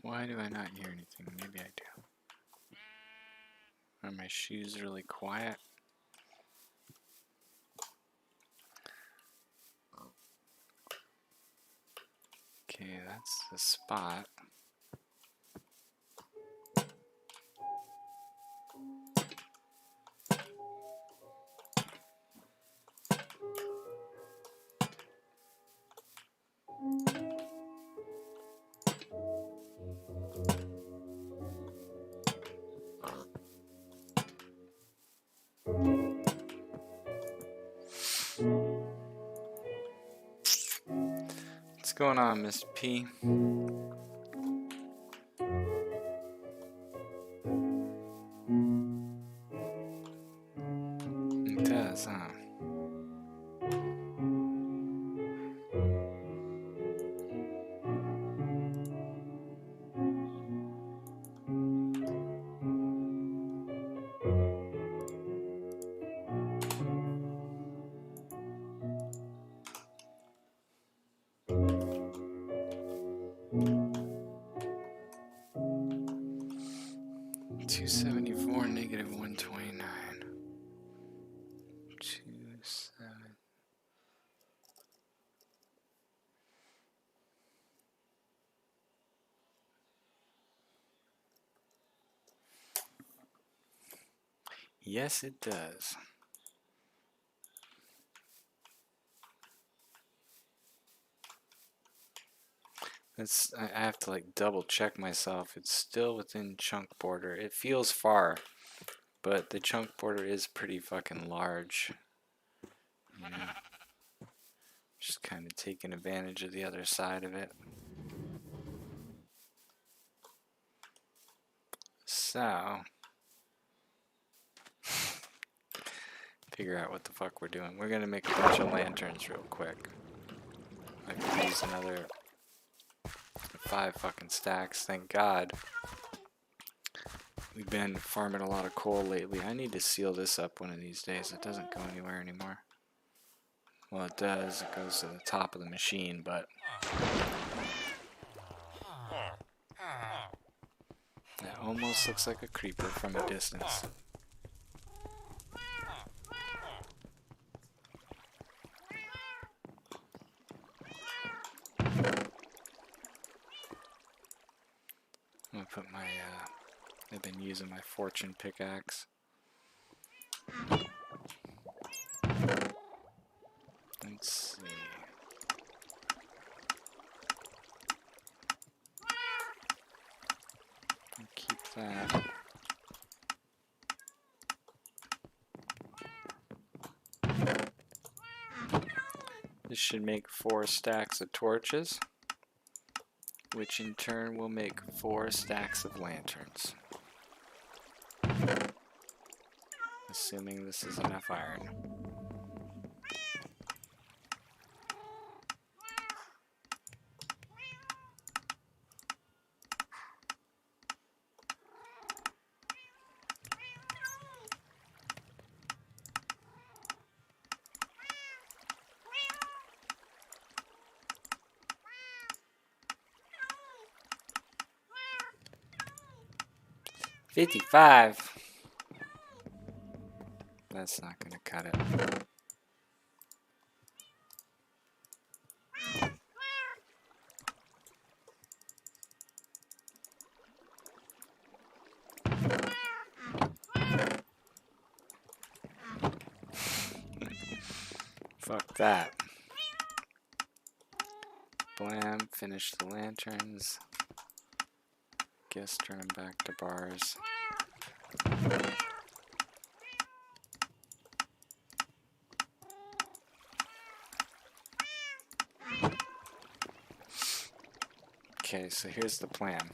Why do I not hear anything? Maybe I do. Are my shoes really quiet? Okay, that's the spot. What's going on, Miss P? It does, huh? $274, negative 129. 27. Yes, it does. I have to like double check myself. It's still within chunk border. It feels far, but the chunk border is pretty fucking large. You know, just kind of taking advantage of the other side of it. So, figure out what the fuck we're doing. We're gonna make a bunch of lanterns real quick. I could use another 5 fucking stacks, thank God. We've been farming a lot of coal lately. I need to seal this up one of these days. It doesn't go anywhere anymore. Well, it does. It goes to the top of the machine, but it almost looks like a creeper from a distance. I'm gonna put my, I've been using my fortune pickaxe. Let's see. I'll keep that. This should make 4 stacks of torches, which in turn will make 4 stacks of lanterns. Assuming this is enough iron. $55. That's not gonna cut it. Fuck that. Blam, finish the lanterns. Guess turn them back to bars. Okay, so here's the plan.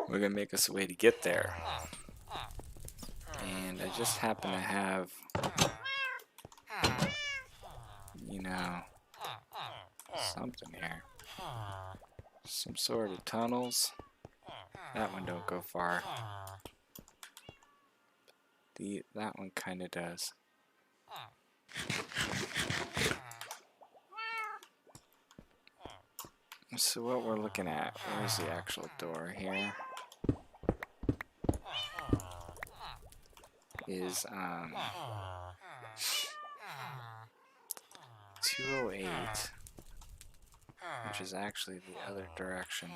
We're gonna make us a way to get there. And I just happen to have, you know, something here. Some sort of tunnels. That one don't go far. That one kinda does. So what we're looking at, where's the actual door here? Is 208, which is actually the other direction.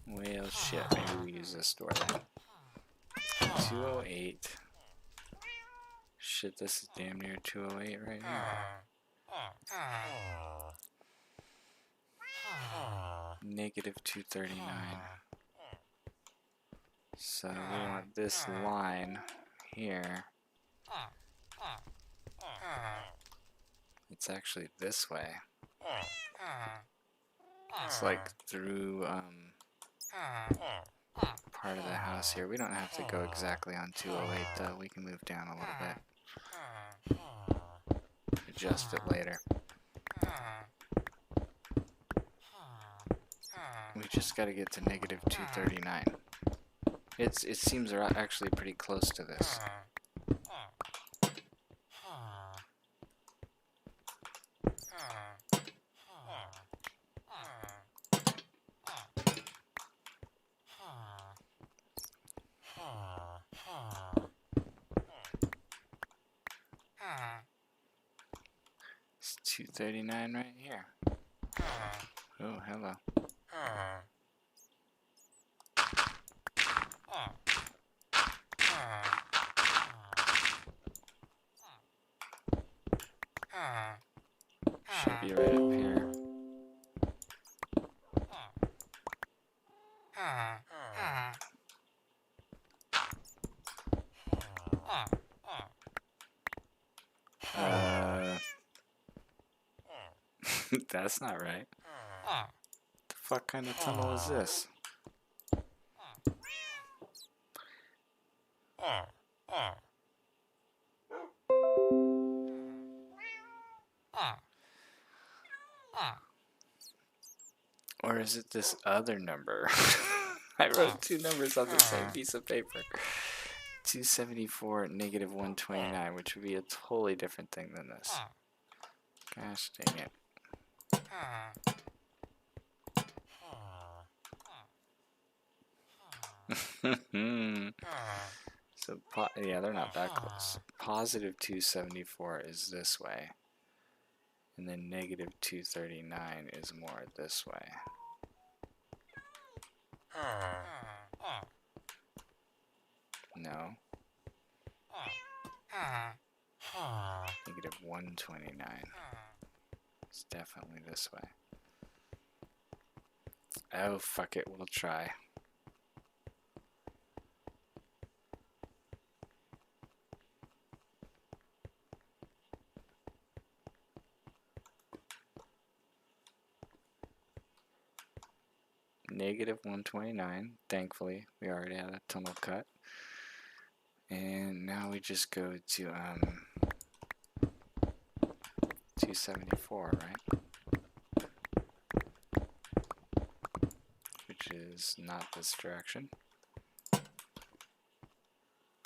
Well, shit, maybe we use this door then. 208. Shit, this is damn near 208 right here. Negative 239. So we want this line here. It's actually this way. It's like through part of the house here. We don't have to go exactly on 208 though. We can move down a little bit. Adjust it later. We just got to get to negative 239. It seems they're actually pretty close to this. It's 239 right here. Oh, hello. Should be right up here. That's not right. The fuck kind of tunnel is this? Or is it this other number? I wrote two numbers on the same piece of paper. 274, negative 129, which would be a totally different thing than this. Gosh dang it. So, yeah, they're not that close. Positive 274 is this way. And then negative 239 is more this way. No. Negative 129. It's definitely this way. Oh, fuck it, we'll try. Negative 129. Thankfully, we already had a tunnel cut. And now we just go to 274, right? Which is not this direction.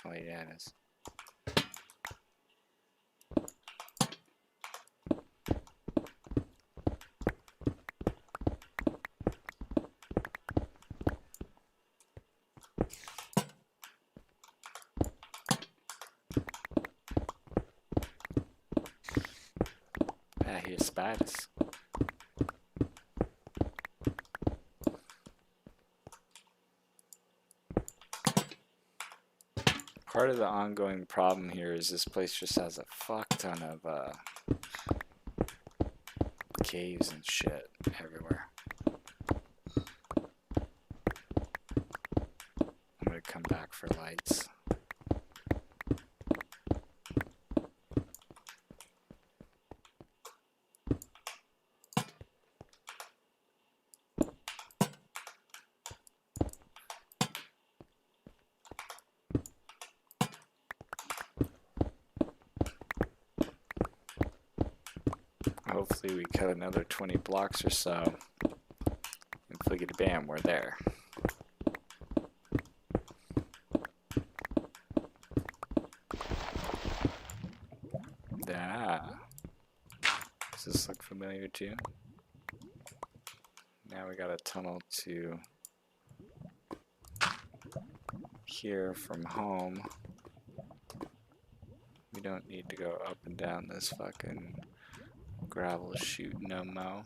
Oh yeah, it is. I hear spiders. Part of the ongoing problem here is this place just has a fuck ton of caves and shit everywhere. I'm gonna come back for lights. Hopefully we cut another 20 blocks or so. And fliggity bam, we're there. Ah. Does this look familiar too? now we got a tunnel to here from home. We don't need to go up and down this fucking gravel chute no mo.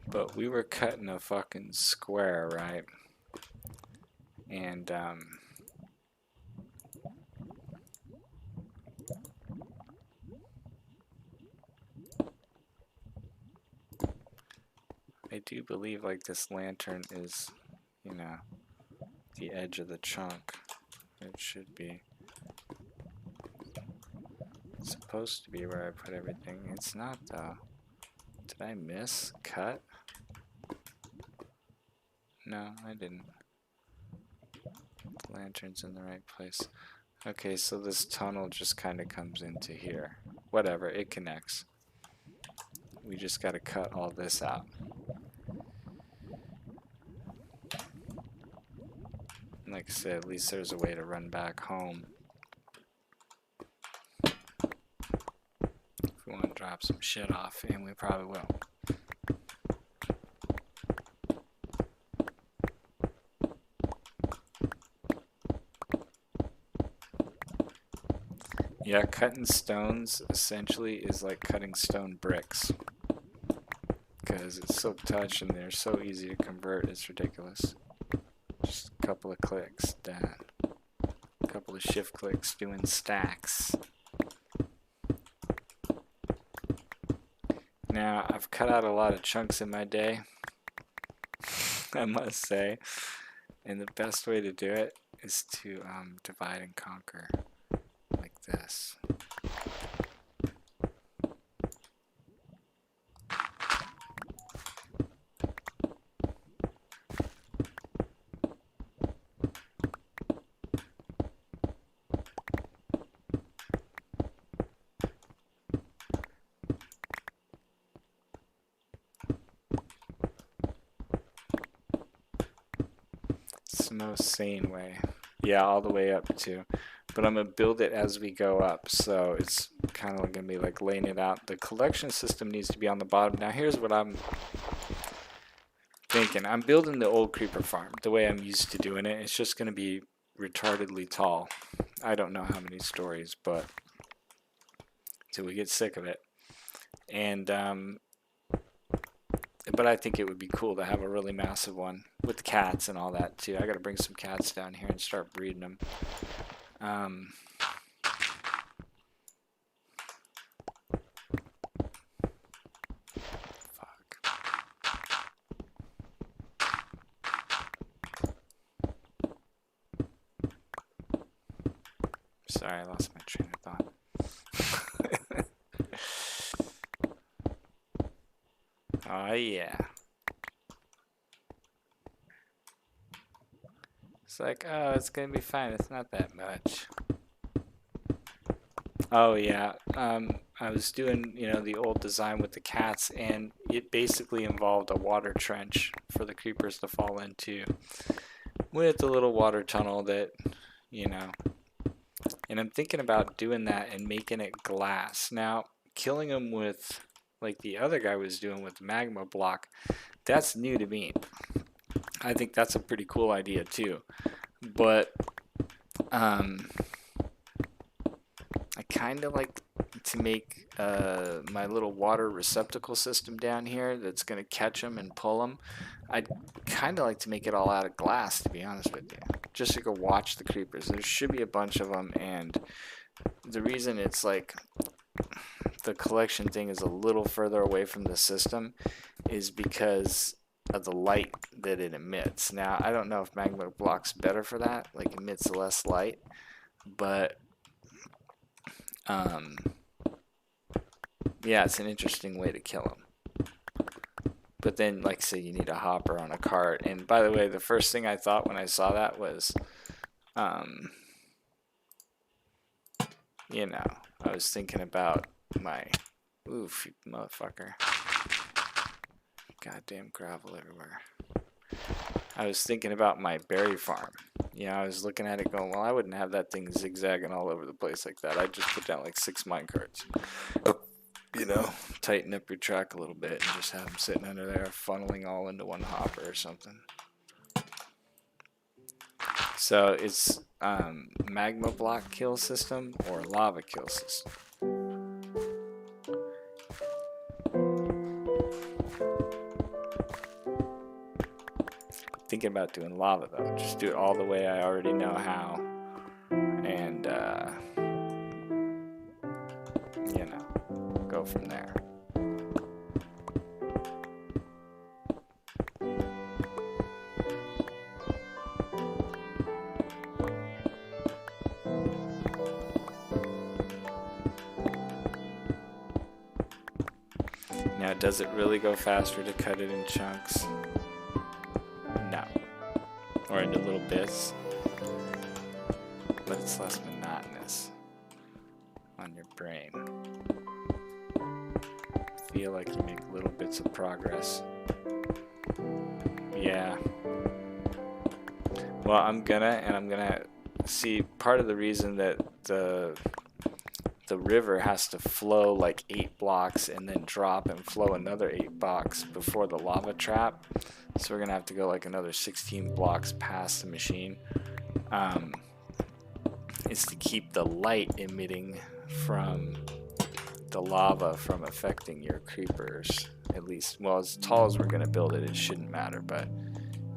But we were cutting a fucking square, right? And I do believe like this lantern is, you know, the edge of the chunk. It should be. It's supposed to be where I put everything. It's not though. Did I miss cut? No, I didn't. The lantern's in the right place. Okay, so this tunnel just kind of comes into here. Whatever, it connects. We just got to cut all this out. Like I said, at least there's a way to run back home. If we want to drop some shit off, and we probably will. Yeah, cutting stones essentially is like cutting stone bricks. Because it's so touch and they're so easy to convert, it's ridiculous. Just a couple of clicks, done. A couple of shift clicks doing stacks. Now, I've cut out a lot of chunks in my day, I must say. And the best way to do it is to divide and conquer. Like this. It's the most sane way. Yeah, all the way up too. But I'm going to build it as we go up, so it's kind of going to be like laying it out. The collection system needs to be on the bottom. Now here's what I'm thinking. I'm building the old creeper farm the way I'm used to doing it. It's just going to be retardedly tall. I don't know how many stories, but till we get sick of it. And but I think it would be cool to have a really massive one with cats and all that too. I got to bring some cats down here and start breeding them. Fuck. Sorry, I lost my train of thought. Oh yeah. It's like, oh, it's gonna be fine. It's not that much. Oh yeah. I was doing, you know, the old design with the cats, and it basically involved a water trench for the creepers to fall into, with a little water tunnel that, you know. And I'm thinking about doing that and making it glass. Now, killing them with, like the other guy was doing with the magma block, that's new to me. I think that's a pretty cool idea too. But I kind of like to make my little water receptacle system down here that's going to catch them and pull them. I'd kind of like to make it all out of glass, to be honest with you. Just to go watch the creepers. There should be a bunch of them, and the reason it's like the collection thing is a little further away from the system is because of the light that it emits. Now, I don't know if magma block's better for that, like emits less light, but yeah, it's an interesting way to kill them. But then, like I say, you need a hopper on a cart. And by the way, the first thing I thought when I saw that was, you know, I was thinking about my, oof, you motherfucker. Goddamn gravel everywhere. I was thinking about my berry farm. You know, I was looking at it going, well, I wouldn't have that thing zigzagging all over the place like that. I'd just put down like 6 mine carts. You know, tighten up your track a little bit and just have them sitting under there funneling all into one hopper or something. So it's magma block kill system or lava kill system. Thinking about doing lava though. Just do it all the way I already know how. And you know, go from there. Now, does it really go faster to cut it in chunks? No. Or into little bits. But it's less monotonous on your brain. Feel like you make little bits of progress. Yeah. Well, I'm gonna see part of the reason that the river has to flow like 8 blocks and then drop and flow another 8 blocks before the lava trap. So we're gonna have to go like another 16 blocks past the machine. Is to keep the light emitting from the lava from affecting your creepers. At least, well, as tall as we're gonna build it, it shouldn't matter. But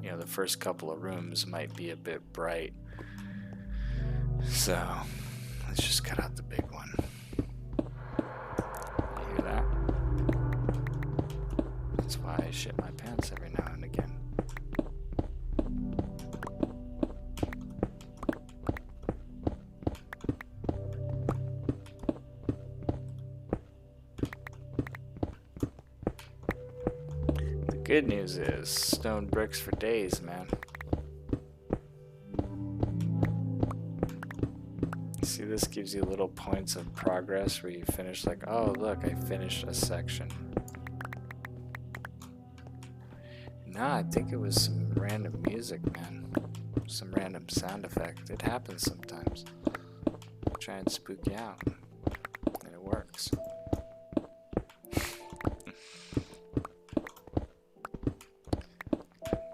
you know, the first couple of rooms might be a bit bright. So let's just cut out the big one. You hear that? That's why I shit my pants every now and again. The good news is stone bricks for days, man. See, this gives you little points of progress where you finish like, oh look, I finished a section. Nah, I think it was some random music, man. Some random sound effect. It happens sometimes. Try and spook you out. And it works.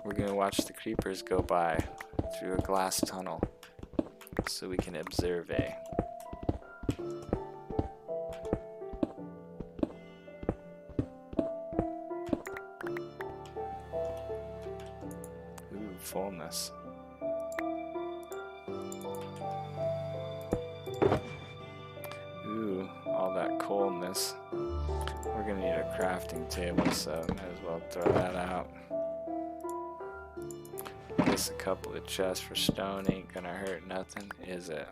We're gonna watch the creepers go by through a glass tunnel. So we can observe a. Ooh, fullness. Ooh, all that coldness. We're gonna need a crafting table, so might as well throw that out. Guess a couple of chests for stone ain't gonna hurt nothing, is it?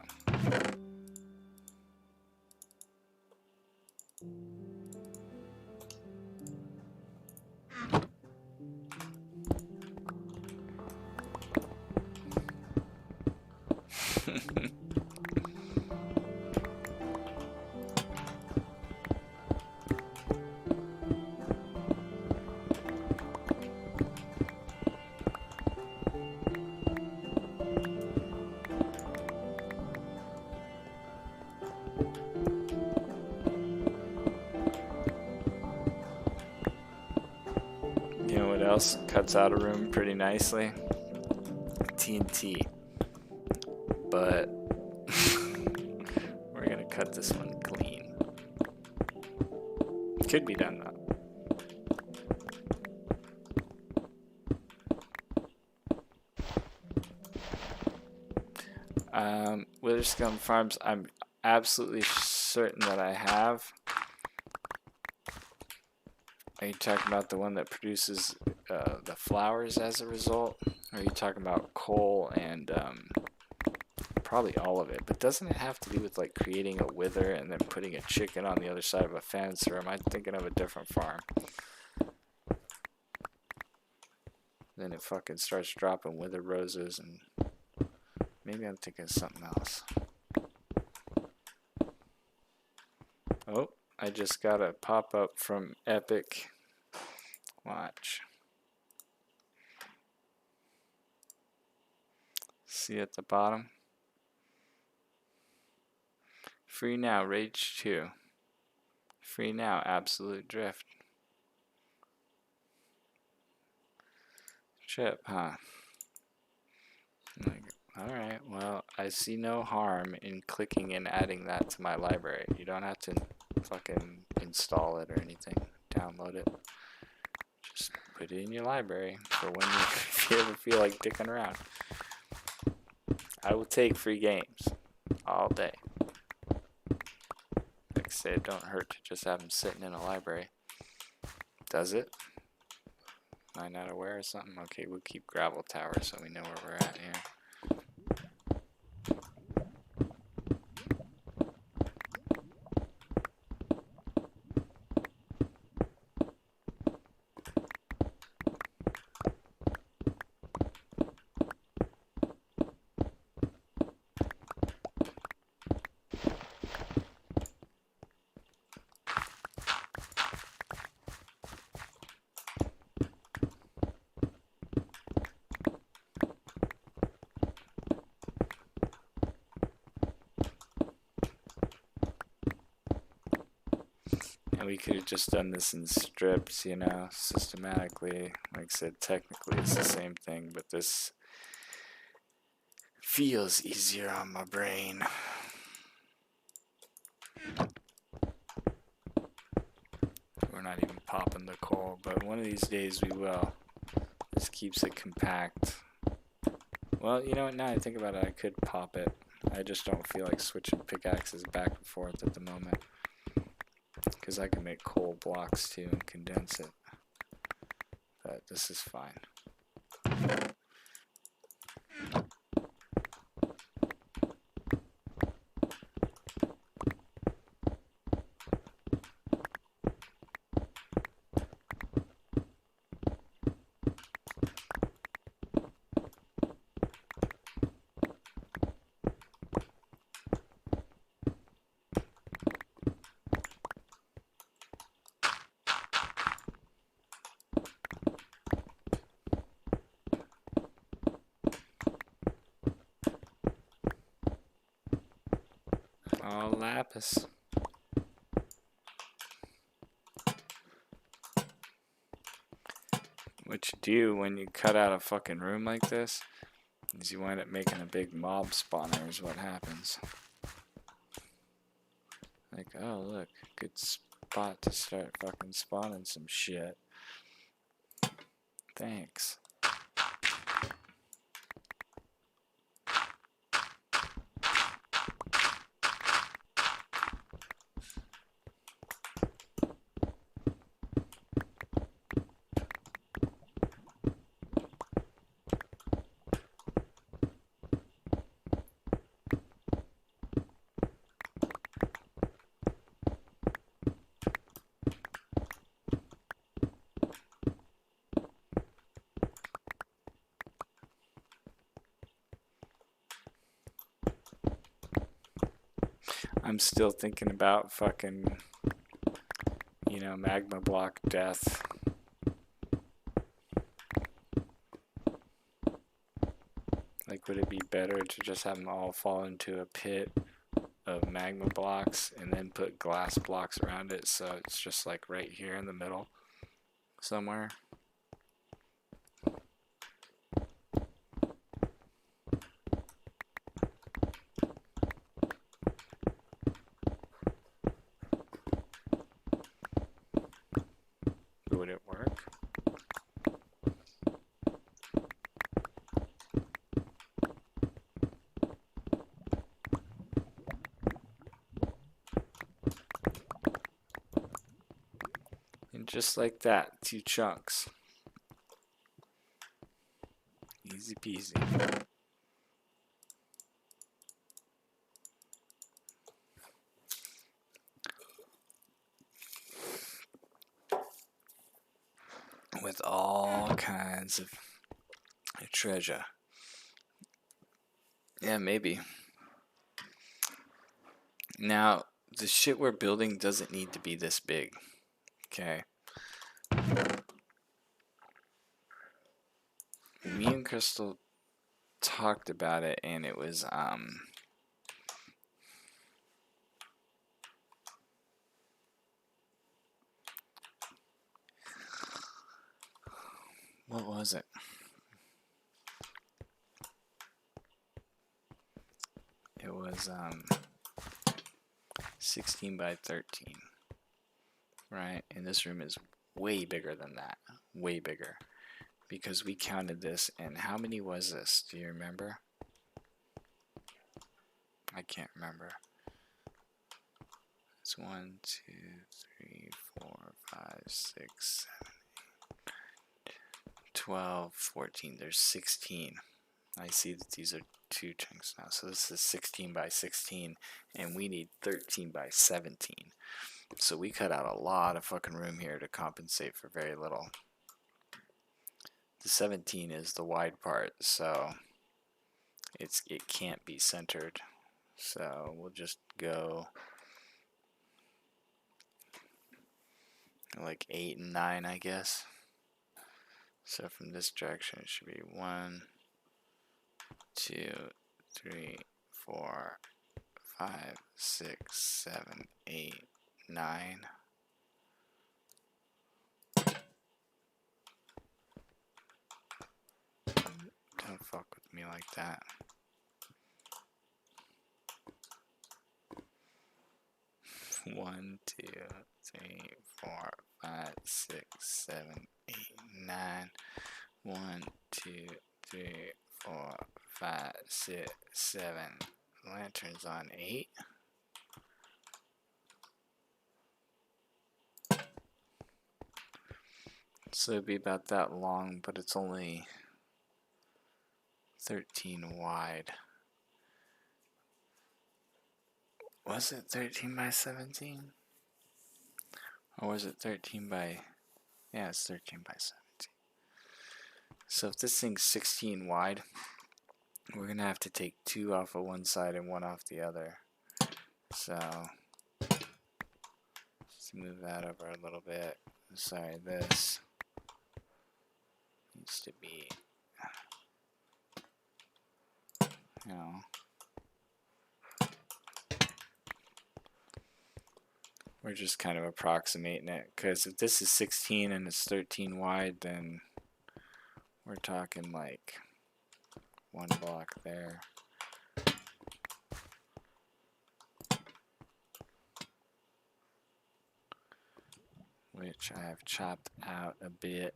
You know what else cuts out a room pretty nicely? TNT. But we're gonna cut this one clean. Could be done though. Witherscombe Farms, I'm absolutely certain that I have. Are you talking about the one that produces the flowers as a result? Or are you talking about coal and probably all of it? But doesn't it have to do with like creating a wither and then putting a chicken on the other side of a fence? Or am I thinking of a different farm? then it fucking starts dropping wither roses, and maybe I'm thinking of something else. Oh, I just got a pop-up from Epic. Watch. See at the bottom? Free now, Rage 2. Free now, Absolute Drift. Chip, huh? Like, alright, well, I see no harm in clicking and adding that to my library. You don't have to fucking install it or anything. Download it. Just put it in your library for when you, if you ever feel like dicking around. I will take free games all day. Like I say, it don't hurt to just have them sitting in a library. Does it? Am I not aware of something? Okay, we'll keep Gravel Tower so we know where we're at here. And we could have just done this in strips, you know, systematically. Like I said, technically it's the same thing, but this feels easier on my brain. We're not even popping the coal, but one of these days we will. This keeps it compact. Well, you know what, now I think about it, I could pop it. I just don't feel like switching pickaxes back and forth at the moment. Because I can make coal blocks too and condense it. But this is fine. Oh, lapis. What you do when you cut out a fucking room like this is you wind up making a big mob spawner is what happens. Like, oh look, good spot to start fucking spawning some shit. Thanks. I'm still thinking about fucking, you know, magma block death. Like, would it be better to just have them all fall into a pit of magma blocks and then put glass blocks around it so it's just like right here in the middle somewhere? Would it work? And just like that, 2 chunks. Easy peasy. With all kinds of treasure. Yeah, maybe. Now, the shit we're building doesn't need to be this big. Okay. Me and Crystal talked about it, and it was what was it? It was 16 by 13, right? And this room is way bigger than that, way bigger, because we counted this. And how many was this? Do you remember? I can't remember. It's 1, 2, 3, 4, 5, 6, 7, 8, 12, 14. There's 16. I see that these are 2 chunks now. So this is 16 by 16, and we need 13 by 17. So we cut out a lot of fucking room here to compensate for very little. The 17 is the wide part, so it can't be centered. So we'll just go like 8 and 9, I guess. So from this direction it should be 1, 2, 3, 4, 5, 6, 7, 8, 9. Don't fuck with me like that. One, 2, 3, 4, 5, 6, 7, 8, 9. 1, 2, 3, 4, 5, 6, 7. Lanterns on 8. So it'd be about that long, but it's only 13 wide. Was it 13 by 17? Or was it 13 by... Yeah, it's 13 by 17. So if this thing's 16 wide, we're going to have to take 2 off of one side and 1 off the other. So, let's move that over a little bit. Sorry, this needs to be, you know, we're just kind of approximating it, because if this is 16 and it's 13 wide, then we're talking like 1 block there. Which I have chopped out a bit.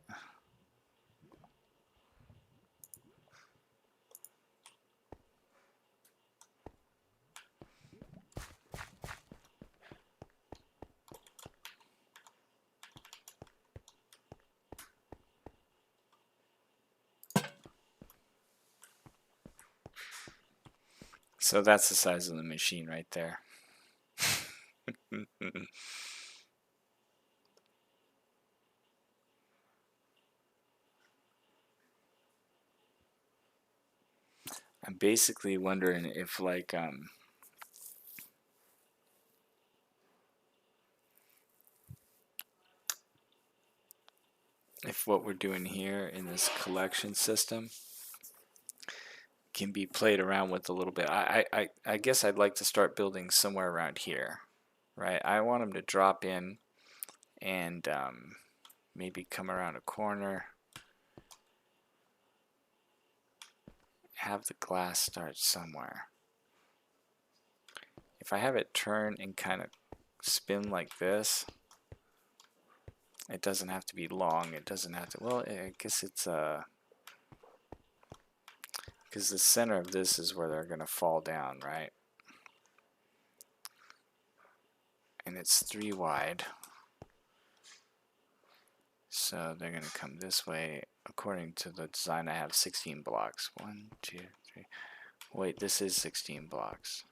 So that's the size of the machine right there. I'm basically wondering if like if what we're doing here in this collection system can be played around with a little bit. I guess I'd like to start building somewhere around here, right? I want them to drop in and maybe come around a corner. Have the glass start somewhere. If I have it turn and kind of spin like this, it doesn't have to be long. It doesn't have to, well, I guess it's because the center of this is where they're going to fall down, right? And it's 3 wide. So they're going to come this way. According to the design, I have 16 blocks. 1, 2, 3. Wait, this is 16 blocks.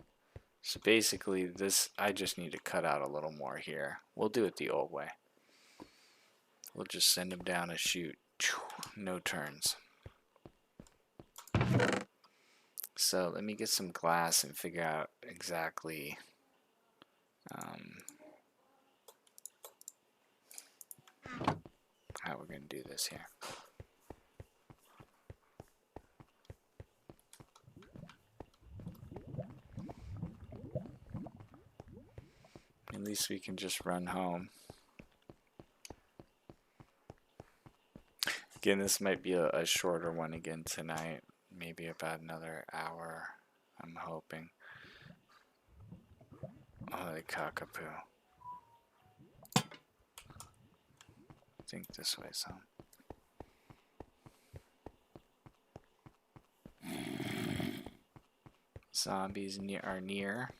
So basically, this, I just need to cut out a little more here. We'll do it the old way. We'll just send them down a chute. No turns. So let me get some glass and figure out exactly how we're going to do this here. At least we can just run home. Again, this might be a shorter one again tonight. Maybe about another hour, I'm hoping. Holy cockapoo. Think this way some. Zombies are near.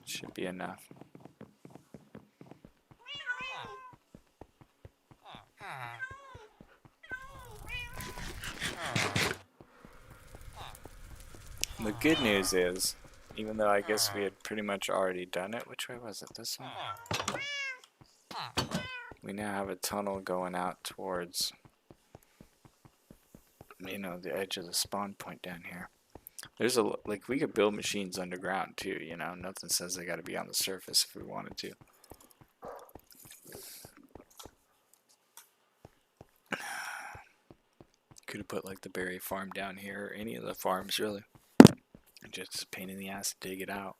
Should be enough. The good news is, even though I guess we had pretty much already done it, which way was it? This one? We now have a tunnel going out towards, you know, the edge of the spawn point down here. There's like, we could build machines underground too, you know, nothing says they gotta be on the surface if we wanted to. Could have put like the berry farm down here, or any of the farms really. Just a pain in the ass to dig it out.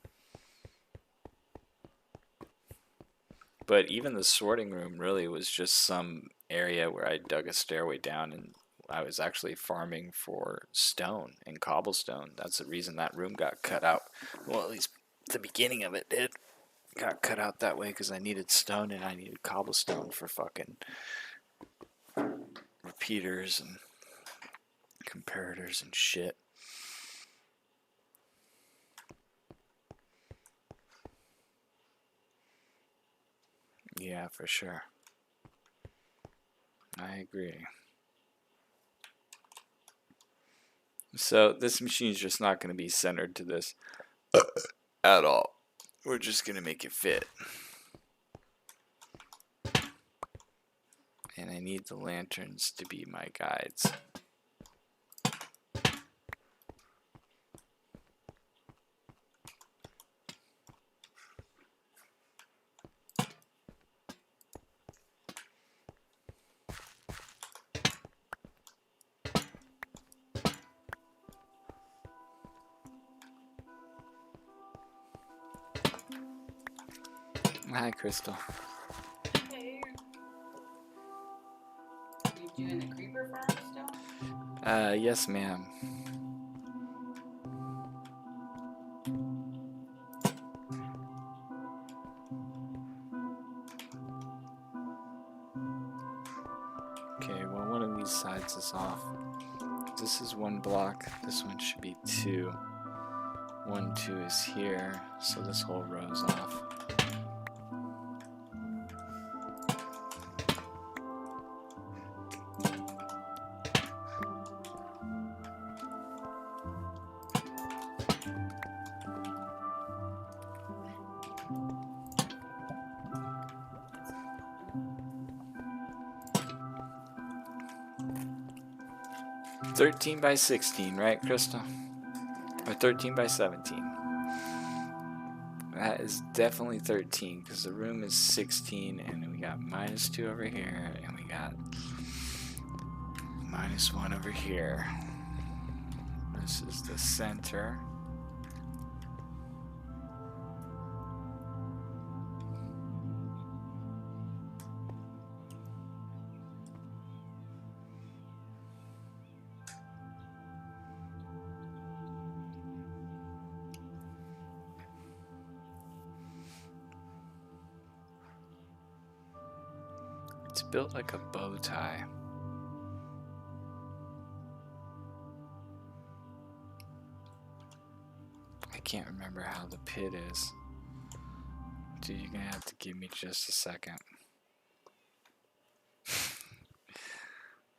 But even the sorting room really was just some area where I dug a stairway down, and I was actually farming for stone and cobblestone. That's the reason that room got cut out. Well, at least the beginning of it did. Got cut out that way because I needed stone and I needed cobblestone for fucking repeaters and comparators and shit. Yeah, for sure. I agree. So this machine is just not going to be centered to this at all. We're just going to make it fit. And I need the lanterns to be my guides. Hi, Crystal. Hey. You doing the creeper farm still? Yes, ma'am. Okay, well, one of these sides is off. This is one block. This one should be 2. 1, 2 is here, so this whole row is off. $13 by $16, right, Crystal? Or $13 by $17. That is definitely 13 because the room is 16, and then we got -2 over here, and we got -1 over here. This is the center. It's built like a bow tie. I can't remember how the pit is. Dude, you're gonna have to give me just a second.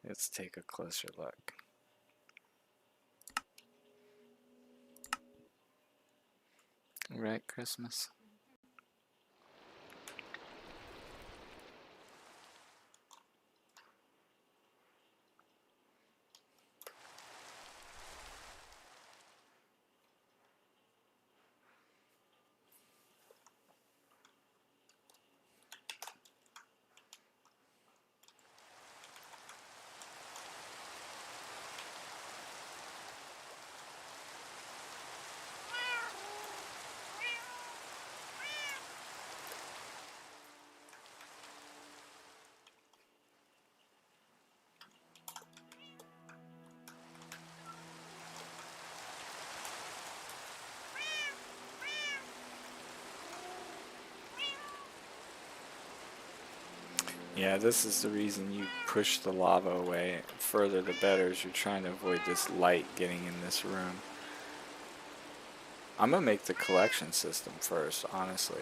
Let's take a closer look. Right, Christmas? Yeah, this is the reason you push the lava away further the better, is you're trying to avoid this light getting in this room. I'm gonna make the collection system first, honestly.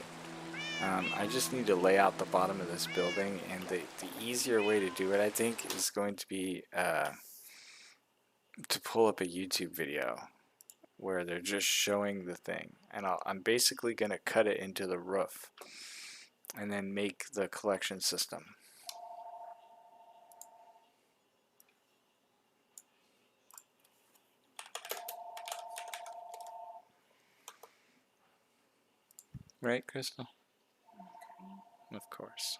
I just need to lay out the bottom of this building, and the easier way to do it, I think, is going to be to pull up a YouTube video where they're just showing the thing, and I'm basically gonna cut it into the roof and then make the collection system. Right, Crystal? Of course.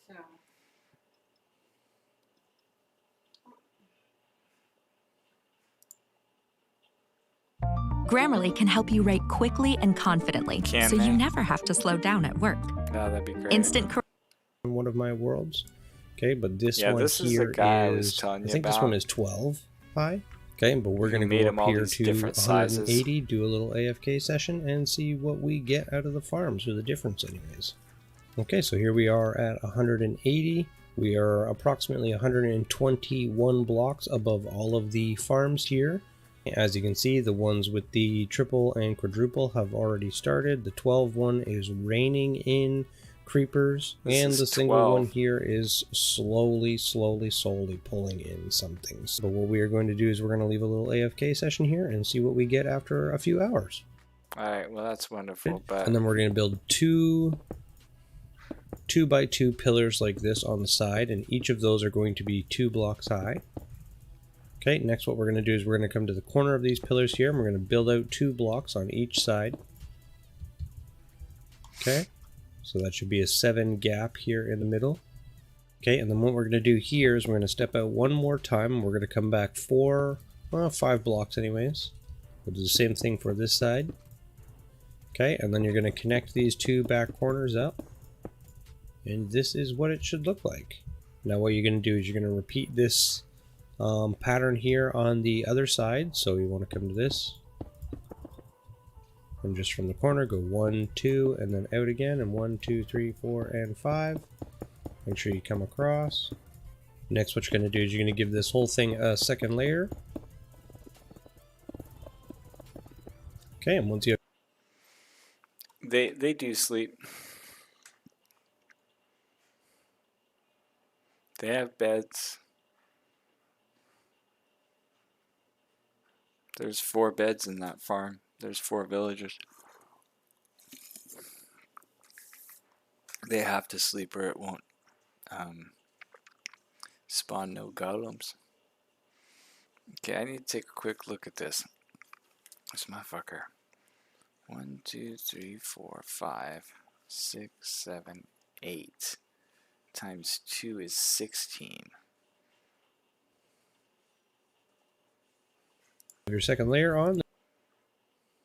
So. Grammarly can help you write quickly and confidently, so you never have to slow down at work. Oh, that'd be great. Instant one of my worlds. Okay, but this one this here is the guy I was is, telling you I think about. This one is 12 high. Okay, but we're going to go up here to 180, do a little AFK session, and see what we get out of the farms, or the difference anyways. Okay, so here we are at 180. We are approximately 121 blocks above all of the farms here. As you can see, the ones with the triple and quadruple have already started. The 12 one is raining in creepers, and the single one here is slowly pulling in some things. But what we are going to do is we're going to leave a little AFK session here and see what we get after a few hours. Alright, well that's wonderful. But and then we're going to build two 2x2 pillars like this on the side, and each of those are going to be 2 blocks high. Okay, next what we're going to do is we're going to come to the corner of these pillars here, and we're going to build out 2 blocks on each side. Okay, so that should be a 7 gap here in the middle. Okay, and then what we're going to do here is we're going to step out one more time, and we're going to come back 5 blocks anyways. We'll do the same thing for this side. Okay, and then you're going to connect these 2 back corners up. And this is what it should look like. Now what you're going to do is you're going to repeat this pattern here on the other side. So you want to come to this, and just from the corner go 1, 2, and then out again, and 1, 2, 3, 4, and 5. Make sure you come across. Next what you're going to do is you're going to give this whole thing a second layer. Okay, and once you have they do sleep. They have beds. There's 4 beds in that farm. There's 4 villagers. They have to sleep or it won't spawn no golems. Okay, I need to take a quick look at this. This motherfucker. 1, 2, 3, 4, 5, 6, 7, 8. Times 2 is 16. your second layer on.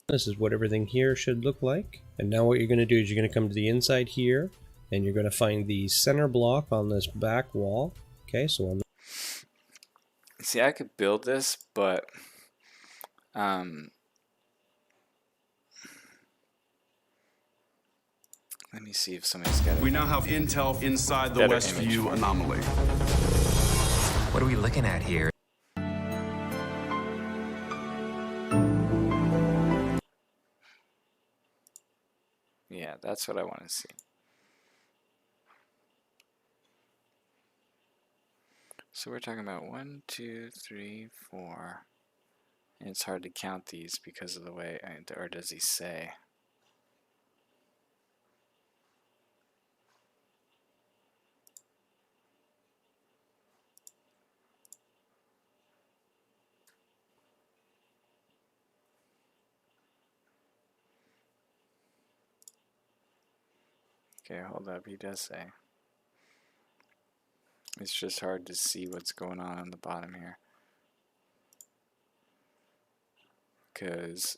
This is what everything here should look like. And now what you're going to do is you're going to come to the inside here, and you're going to find the center block on this back wall. Okay, so on the see, I could build this, but let me see if somebody's got it. We now have intel inside the Westview anomaly. What are we looking at here? Yeah, that's what I want to see. So we're talking about 1, 2, 3, 4. And it's hard to count these because of the way, or does he say? Okay, hold up, he does say. It's just hard to see what's going on the bottom here, because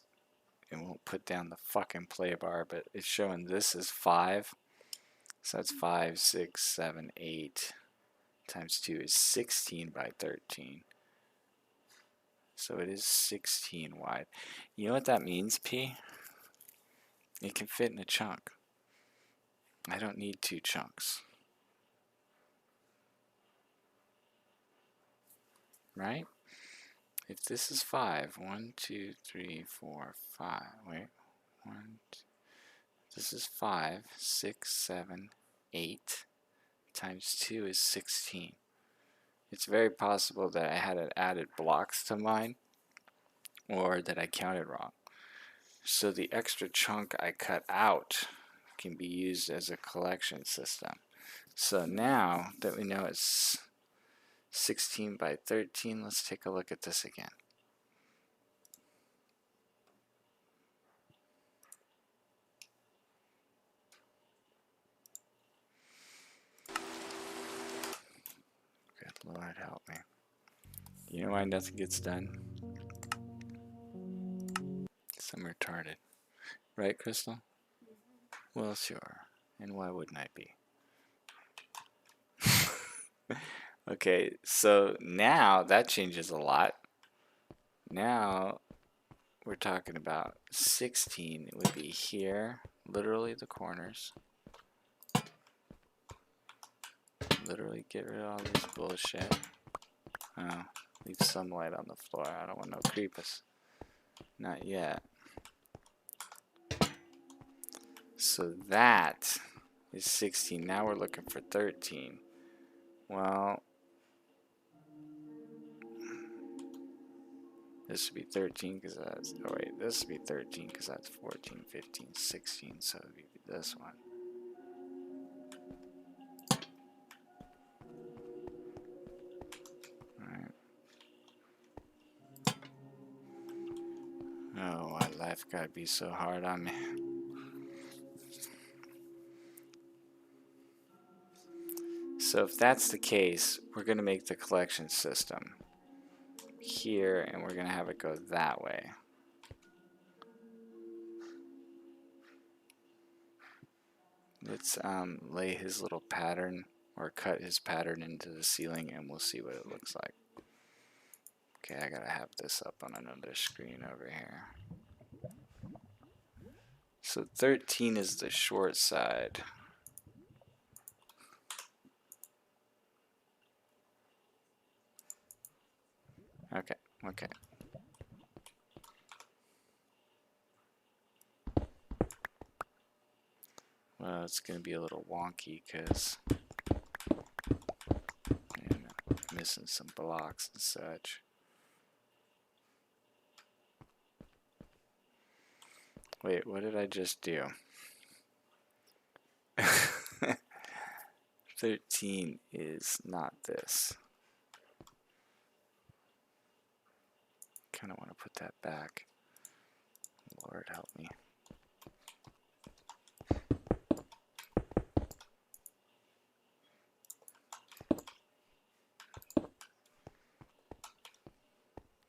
it won't put down the fucking play bar, but it's showing this is 5. So that's 5, 6, 7, 8 times 2 is 16 by 13. So it is 16 wide. You know what that means, P? It can fit in a chunk. I don't need 2 chunks. Right? If this is 5, 1, 2, 3, 4, 5. Wait. 1, 2. This is 5, 6, 7, 8 times 2 is 16. It's very possible that I had added blocks to mine, or that I counted wrong. So the extra chunk I cut out can be used as a collection system. So now that we know it's 16 by 13, let's take a look at this again. Good Lord help me. You know why nothing gets done? I'm retarded. Right, Crystal? Well, sure. And why wouldn't I be? Okay, so now that changes a lot. Now we're talking about 16. It would be here, literally the corners. Literally get rid of all this bullshit. Oh, leave some light on the floor. I don't want no creepers. Not yet. So that is 16. Now we're looking for 13. Well, this would be 13 because that's, oh wait, this would be 13 because that's 14, 15, 16. So it would be this one. Alright. Oh, why life gotta be so hard on me. So if that's the case, we're going to make the collection system here, and we're going to have it go that way. Let's lay his little pattern, or cut his pattern into the ceiling, and we'll see what it looks like. Okay, I gotta have this up on another screen over here. So 13 is the short side. Okay, okay. Well, it's going to be a little wonky because I'm missing some blocks and such. Wait, what did I just do? 13 is not this. Kind of want to put that back. Lord help me.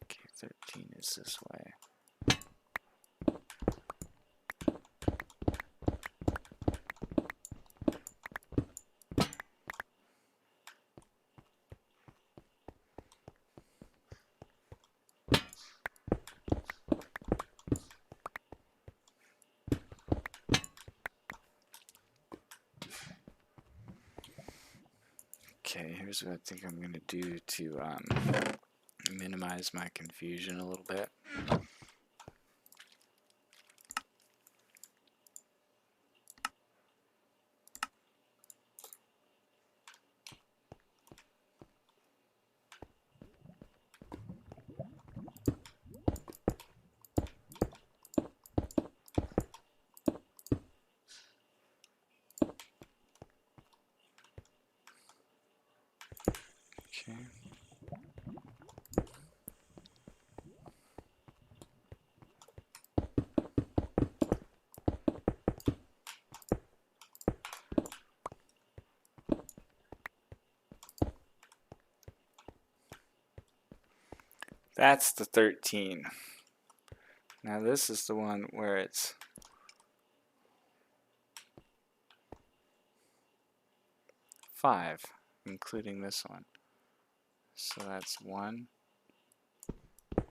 Okay, 13 is this way. Okay, here's what I think I'm going to do to minimize my confusion a little bit. Okay. That's the 13. Now this is the one where it's 5, including this one. So that's 1,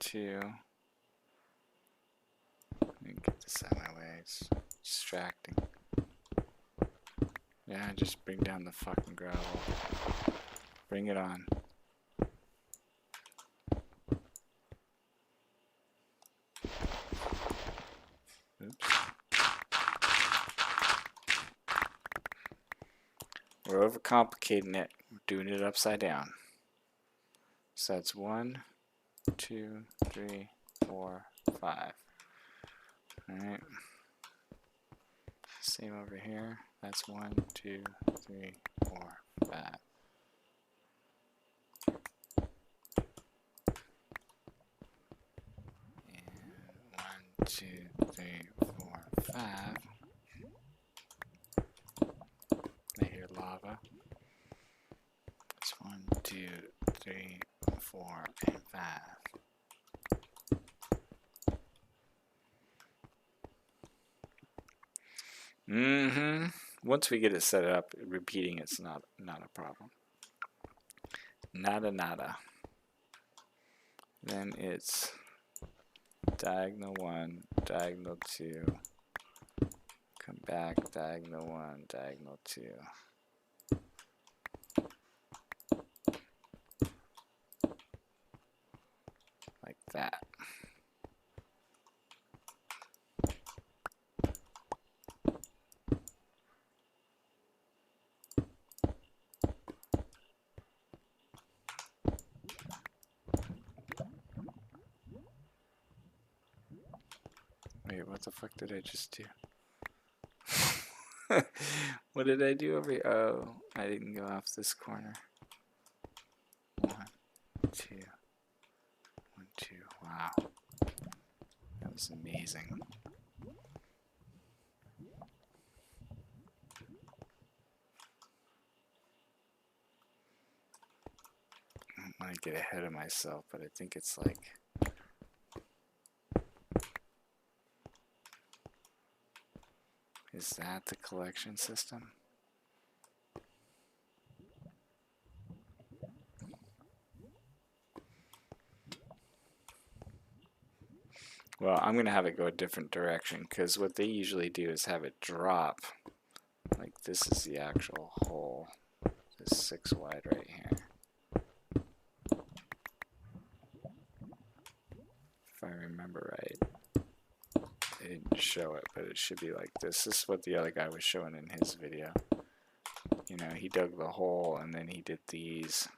2. Let me get this out of my way. It's distracting. Yeah, just bring down the fucking gravel. Bring it on. Oops. We're overcomplicating it. We're doing it upside down. So that's 1, 2, 3, 4, 5. Alright. Same over here. That's 1, 2, 3, 4, 5. And 1, 2, 3, 4, 5. I hear lava. It's 1, 2, 3, 4, and 5. Once we get it set up, repeating it's not a problem. Nada. Then it's diagonal 1, diagonal 2, come back, diagonal 1, diagonal 2. Like that. Wait, what the fuck did I just do? What did I do over here? Oh, I didn't go off this corner. 1, 2. 1, 2. Wow. That was amazing. I don't want to get ahead of myself, but I think it's like... Is that the collection system? Well, I'm going to have it go a different direction, because what they usually do is have it drop. Like this is the actual hole. This 6 wide right here. If I remember right. They didn't show it, but it should be like this. This is what the other guy was showing in his video. You know, he dug the hole and then he did these.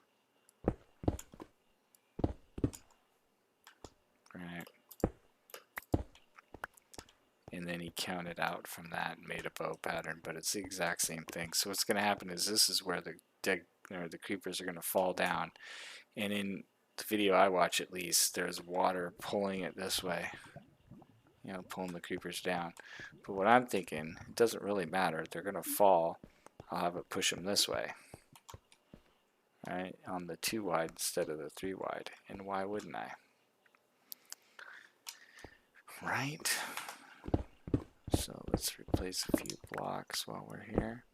Right. And then he counted out from that and made a bow pattern, but it's the exact same thing. So what's going to happen is this is where the creepers are going to fall down. And in the video I watch, at least, there's water pulling it this way. You know, pulling the creepers down. But what I'm thinking, it doesn't really matter. They're going to fall. I'll have it push them this way. Right? On the 2 wide instead of the 3 wide. And why wouldn't I? Right? So let's replace a few blocks while we're here.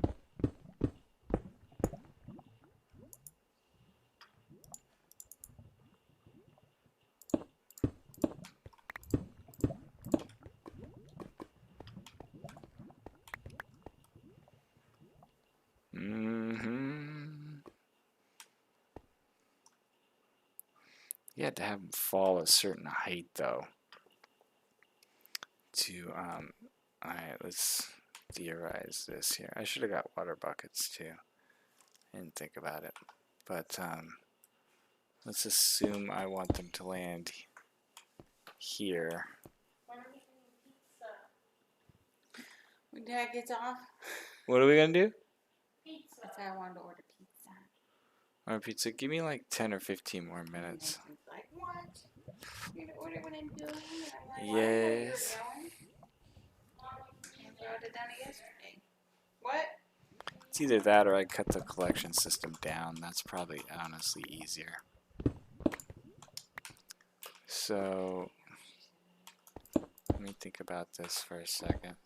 You had to have them fall a certain height, though. To, alright, let's theorize this here. I should have got water buckets, too. I didn't think about it. But, let's assume I want them to land here. When Dad gets off. What are we gonna do? Pizza. I said I wanted to order pizza. Order pizza. Give me like 10 or 15 more minutes. Like, what? You're gonna order what I'm doing? I'm like, yes. I ordered done it yesterday. What? It's either that or I cut the collection system down. That's probably honestly easier. So, let me think about this for a second.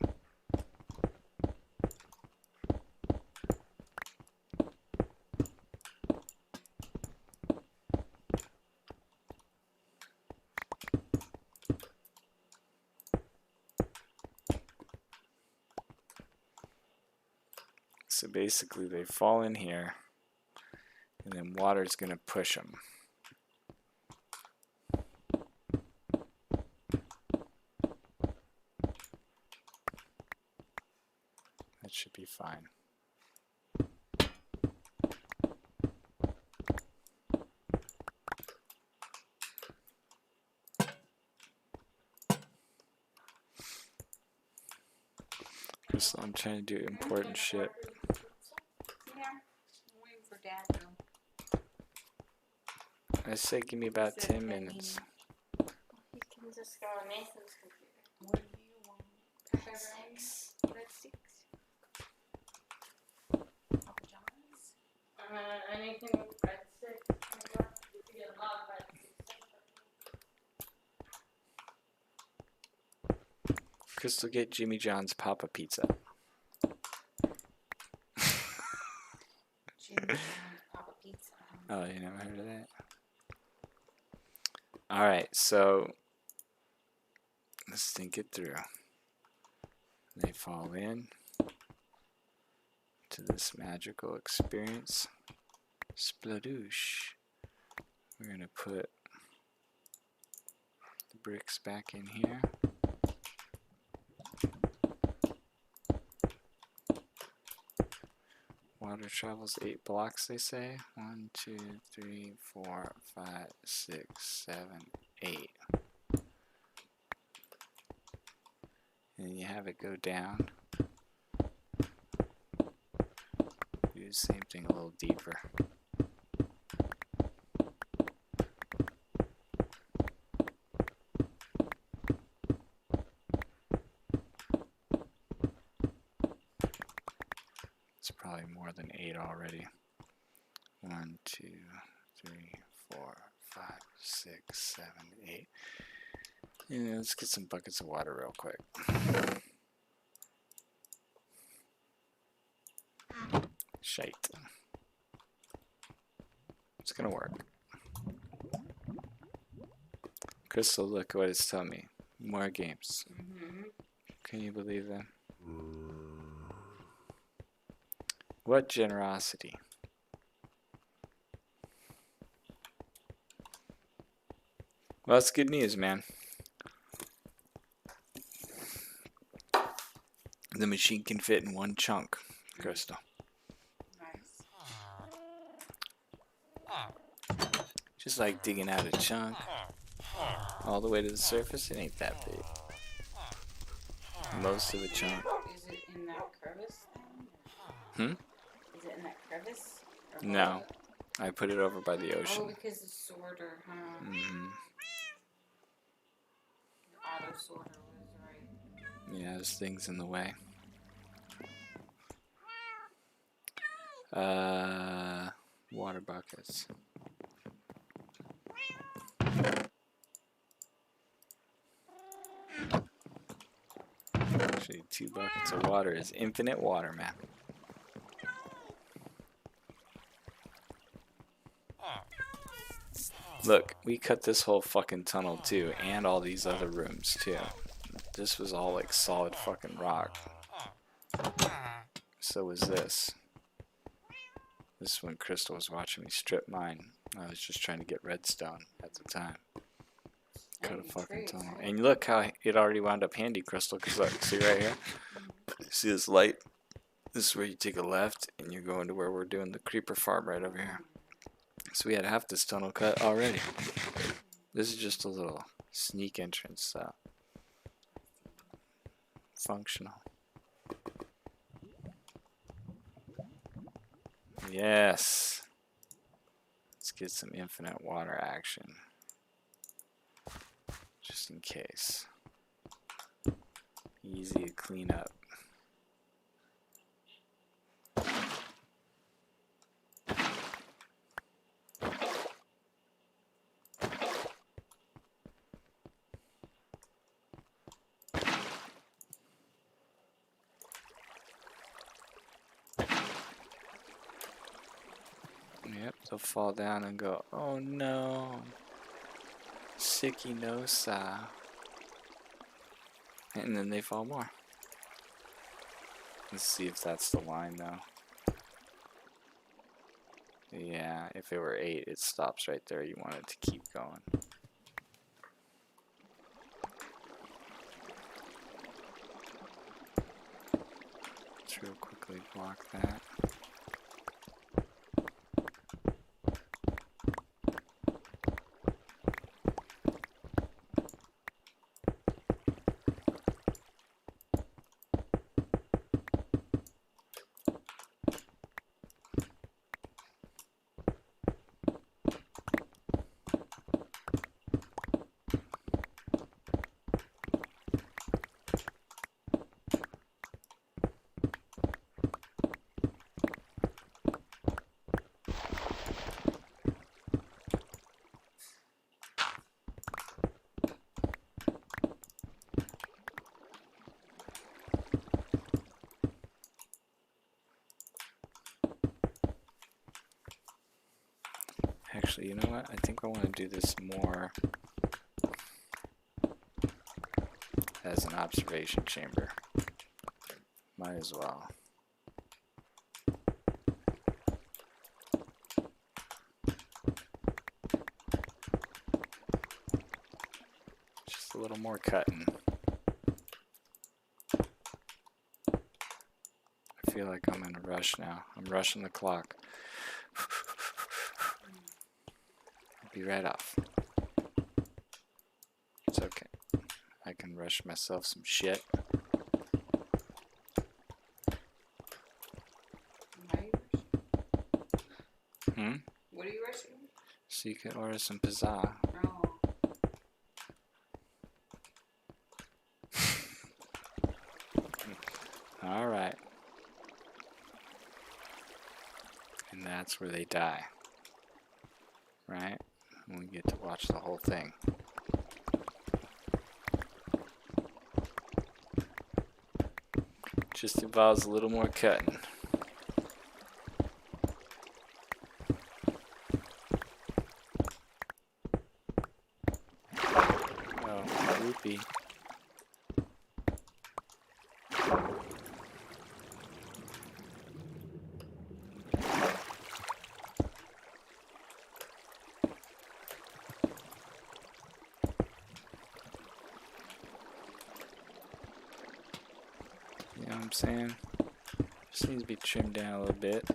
So basically they fall in here and then water's going to push them. That should be fine. So I'm trying to do important shit. Yeah, I'm waiting for Dad though. I say give me about 10 minutes. You can just go on Nathan's computer. What do you want? Pepper eggs? Breadsticks? Papa John's? Anything with breadsticks. You get a lot of breadsticks. Crystal, get Jimmy John's Papa Pizza. Jimmy John's Papa Pizza. Oh, you never heard of that? Alright, so let's think it through. They fall in to this magical experience. Splodoosh. We're going to put the bricks back in here. Water travels 8 blocks, they say. 1, 2, 3, 4, 5, 6, 7, 8. And you have it go down. Do the same thing a little deeper. Probably more than 8 already. 1, 2, 3, 4, 5, 6, 7, 8. Yeah, let's get some buckets of water real quick. Shite. It's gonna work. Crystal, look what it's telling me. More games. Can you believe that? What generosity. Well, that's good news, man. The machine can fit in one chunk, Crystal. Nice. Just like digging out a chunk all the way to the surface, it ain't that big. Most of the chunk. Is it in that crevice thing? Hmm? Is it in that crevice? No. I put it over by the ocean. Oh, because it's sorter, huh? Mm-hmm. The auto sorter was right. Yeah, there's things in the way. Water buckets. Actually, 2 buckets of water is infinite water, man. Look, we cut this whole fucking tunnel too, and all these other rooms too. This was all like solid fucking rock. So was this. This is when Crystal was watching me strip mine. I was just trying to get redstone at the time. Cut a fucking tunnel. And look how it already wound up handy, Crystal. Because look, see right here? See this light? This is where you take a left and you go into where we're doing the creeper farm right over here. So we had half this tunnel cut already. This is just a little sneak entrance. Functional. Yes. Let's get some infinite water action. Just in case. Easy to clean up. Yep, they'll fall down and go, oh no, sicky no sa. And then they fall more. Let's see if that's the line though. Yeah, if it were 8, it stops right there. You want it to keep going. Let's real quickly block that. Actually, you know what? I think I want to do this more as an observation chamber. Might as well. Just a little more cutting. I feel like I'm in a rush now. I'm rushing the clock. Be right off. It's okay. I can rush myself some shit. What are you rushing? So you can order some pizza. Oh. Alright. And that's where they die. Right? And we get to watch the whole thing. Just involves a little more cutting. Oh, whoopee. You know what I'm saying? Just needs to be trimmed down a little bit.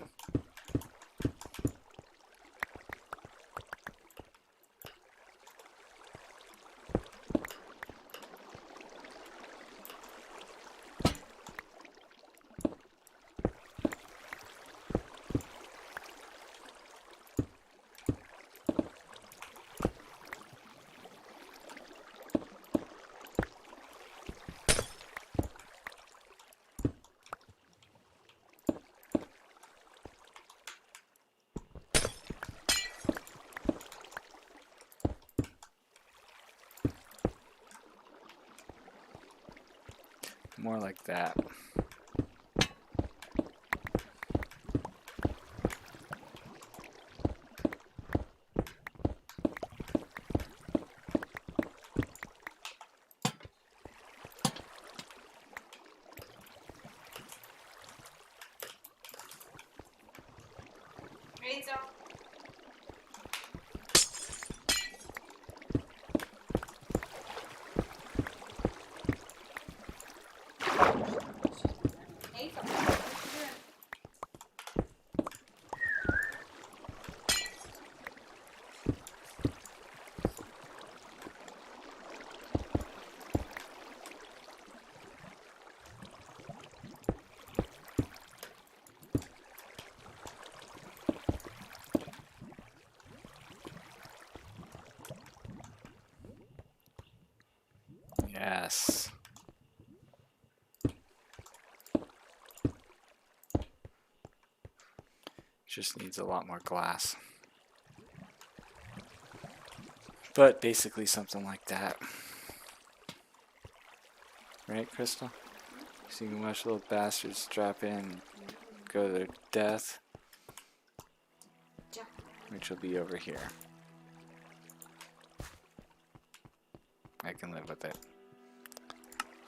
More like that. Ready, so. Hey, so. What you doing? Yes. Just needs a lot more glass. But basically something like that. Right, Crystal? So you can watch little bastards drop in, go to their death. Which will be over here. I can live with it.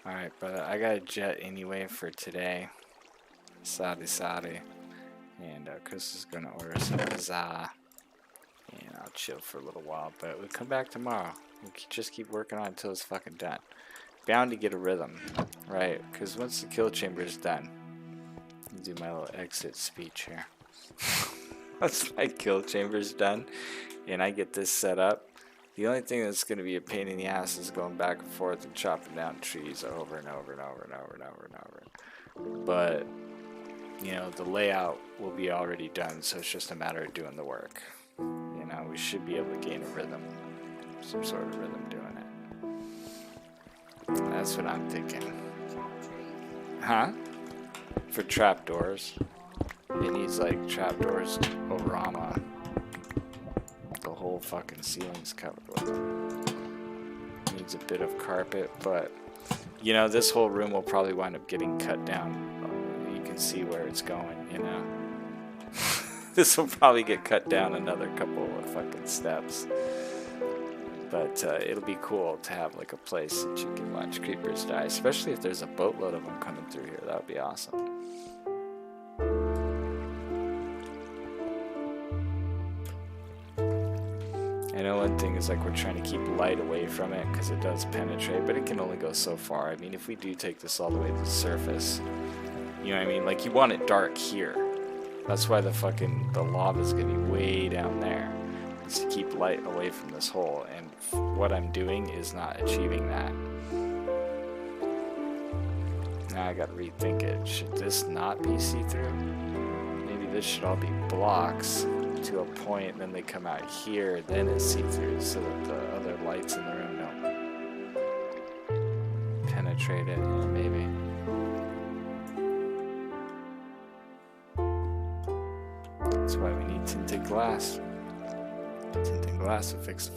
Alright, but I got a jet anyway for today. Sorry. And Chris is going to order some pizza. And I'll chill for a little while. But we'll come back tomorrow. We'll just keep working on it until it's fucking done. Bound to get a rhythm. Right? Because once the kill chamber is done. I'll do my little exit speech here. Once my kill chamber's done. And I get this set up. The only thing that's going to be a pain in the ass is going back and forth and chopping down trees over and over and over and over and over and over. But, you know, the layout will be already done, so it's just a matter of doing the work. You know, we should be able to gain a rhythm, some sort of rhythm doing it. That's what I'm thinking. Huh? For trapdoors. It needs, like, trapdoors orama. The whole fucking ceiling's covered with them. Needs a bit of carpet, but you know, this whole room will probably wind up getting cut down. You can see where it's going, you know. This will probably get cut down another couple of fucking steps. But it'll be cool to have like a place that you can watch creepers die, especially if there's a boatload of them coming through here. That would be awesome. I know one thing is like we're trying to keep light away from it because it does penetrate, but it can only go so far. I mean, if we do take this all the way to the surface, you know what I mean? Like you want it dark here. That's why the lava is going to be way down there. Is to keep light away from this hole, and what I'm doing is not achieving that. Now I got to rethink it. Should this not be see-through? Maybe this should all be blocks. To a point, then they come out here, then it's see-through, so that the other lights in the room don't penetrate it. Maybe. That's why we need tinted glass. Tinted glass will fix the